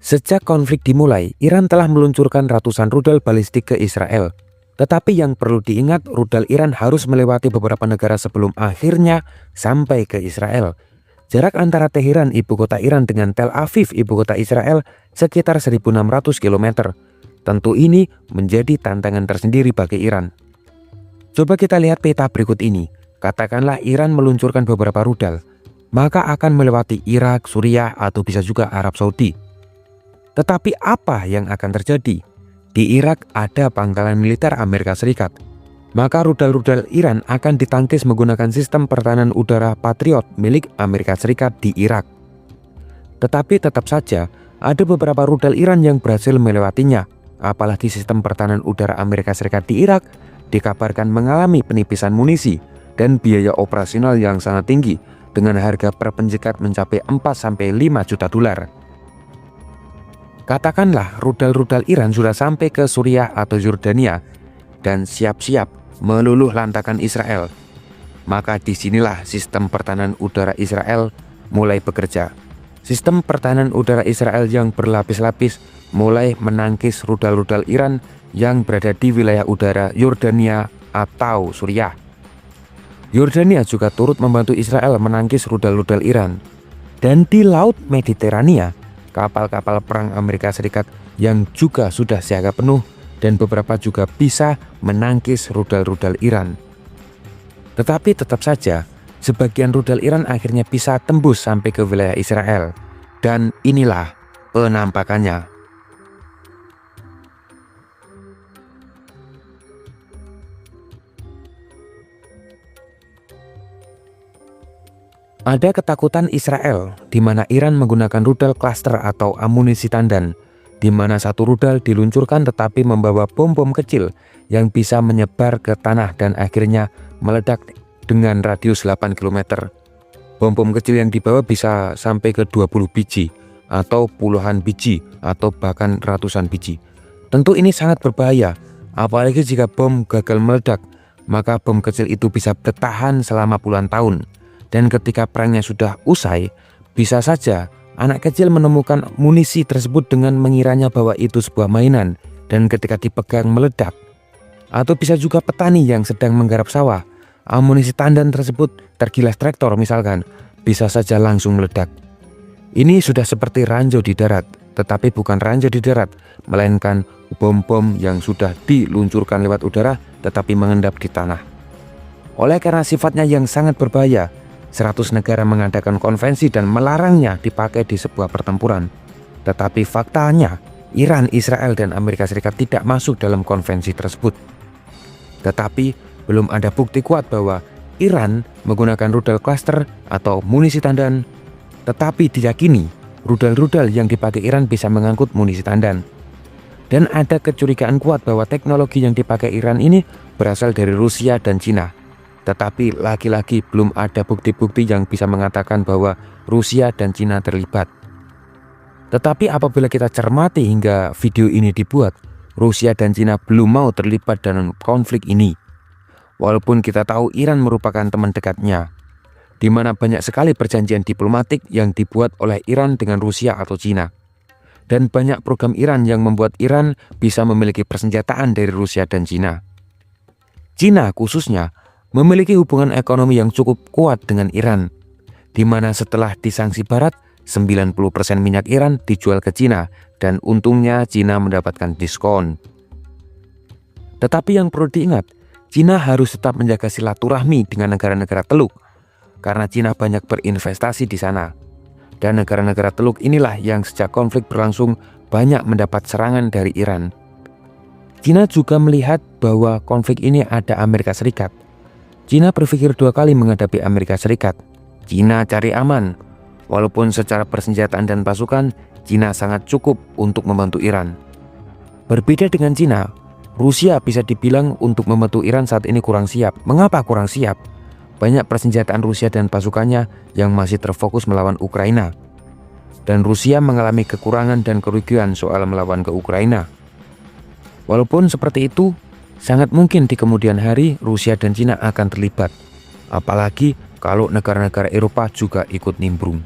Sejak konflik dimulai, Iran telah meluncurkan ratusan rudal balistik ke Israel. Tetapi yang perlu diingat, rudal Iran harus melewati beberapa negara sebelum akhirnya sampai ke Israel. Jarak antara Teheran, ibu kota Iran, dengan Tel Aviv, ibu kota Israel, sekitar 1.600 km. Tentu ini menjadi tantangan tersendiri bagi Iran. Coba kita lihat peta berikut ini. Katakanlah Iran meluncurkan beberapa rudal, maka akan melewati Irak, Suriah, atau bisa juga Arab Saudi. Tetapi apa yang akan terjadi? Di Irak ada pangkalan militer Amerika Serikat. Maka rudal-rudal Iran akan ditangkis menggunakan sistem pertahanan udara Patriot milik Amerika Serikat di Irak. Tetapi tetap saja ada beberapa rudal Iran yang berhasil melewatinya. Apalagi sistem pertahanan udara Amerika Serikat di Irak dikabarkan mengalami penipisan munisi dan biaya operasional yang sangat tinggi dengan harga per penjekat mencapai 4-5 juta dolar. Katakanlah rudal-rudal Iran sudah sampai ke Suriah atau Yordania dan siap-siap meluluh lantakan Israel. Maka disinilah sistem pertahanan udara Israel mulai bekerja. Sistem pertahanan udara Israel yang berlapis-lapis mulai menangkis rudal-rudal Iran yang berada di wilayah udara Yordania atau Suriah. Yordania juga turut membantu Israel menangkis rudal-rudal Iran. Dan di Laut Mediterania, kapal-kapal perang Amerika Serikat yang juga sudah siaga penuh dan beberapa juga bisa menangkis rudal-rudal Iran. Tetapi tetap saja, sebagian rudal Iran akhirnya bisa tembus sampai ke wilayah Israel. Dan inilah penampakannya. Ada ketakutan Israel di mana Iran menggunakan rudal cluster atau amunisi tandan, di mana satu rudal diluncurkan tetapi membawa bom-bom kecil yang bisa menyebar ke tanah dan akhirnya meledak dengan radius 8 km. Bom-bom kecil yang dibawa bisa sampai ke 20 biji atau puluhan biji atau bahkan ratusan biji. Tentu ini sangat berbahaya, apalagi jika bom gagal meledak, maka bom kecil itu bisa bertahan selama puluhan tahun. Dan ketika perangnya sudah usai, bisa saja anak kecil menemukan munisi tersebut dengan mengiranya bahwa itu sebuah mainan dan ketika dipegang meledak. Atau bisa juga petani yang sedang menggarap sawah, amunisi tandan tersebut tergilas traktor misalkan, bisa saja langsung meledak. Ini sudah seperti ranjau di darat, tetapi bukan ranjau di darat, melainkan bom-bom yang sudah diluncurkan lewat udara tetapi mengendap di tanah. Oleh karena sifatnya yang sangat berbahaya, 100 negara mengadakan konvensi dan melarangnya dipakai di sebuah pertempuran. Tetapi faktanya, Iran, Israel, dan Amerika Serikat tidak masuk dalam konvensi tersebut. Tetapi belum ada bukti kuat bahwa Iran menggunakan rudal cluster atau munisi tandan. Tetapi diyakini rudal-rudal yang dipakai Iran bisa mengangkut munisi tandan. Dan ada kecurigaan kuat bahwa teknologi yang dipakai Iran ini berasal dari Rusia dan Cina. Tetapi lagi-lagi belum ada bukti-bukti yang bisa mengatakan bahwa Rusia dan Cina terlibat. Tetapi apabila kita cermati hingga video ini dibuat, Rusia dan Cina belum mau terlibat dalam konflik ini. Walaupun kita tahu Iran merupakan teman dekatnya, di mana banyak sekali perjanjian diplomatik yang dibuat oleh Iran dengan Rusia atau Cina. Dan banyak program Iran yang membuat Iran bisa memiliki persenjataan dari Rusia dan Cina. Cina khususnya memiliki hubungan ekonomi yang cukup kuat dengan Iran, di mana setelah disanksi Barat, 90% minyak Iran dijual ke Cina, dan untungnya Cina mendapatkan diskon. Tetapi yang perlu diingat, Cina harus tetap menjaga silaturahmi dengan negara-negara Teluk, karena Cina banyak berinvestasi di sana. Dan negara-negara Teluk inilah yang sejak konflik berlangsung banyak mendapat serangan dari Iran. Cina juga melihat bahwa konflik ini ada Amerika Serikat. Cina berpikir 2 kali menghadapi Amerika Serikat. Cina cari aman. Walaupun secara persenjataan dan pasukan, Cina sangat cukup untuk membantu Iran. Berbeda dengan Cina, Rusia bisa dibilang untuk membantu Iran saat ini kurang siap. Mengapa kurang siap? Banyak persenjataan Rusia dan pasukannya yang masih terfokus melawan Ukraina. Dan Rusia mengalami kekurangan dan kerugian soal melawan ke Ukraina. Walaupun seperti itu, sangat mungkin di kemudian hari Rusia dan Cina akan terlibat. Apalagi kalau negara-negara Eropa juga ikut nimbrung.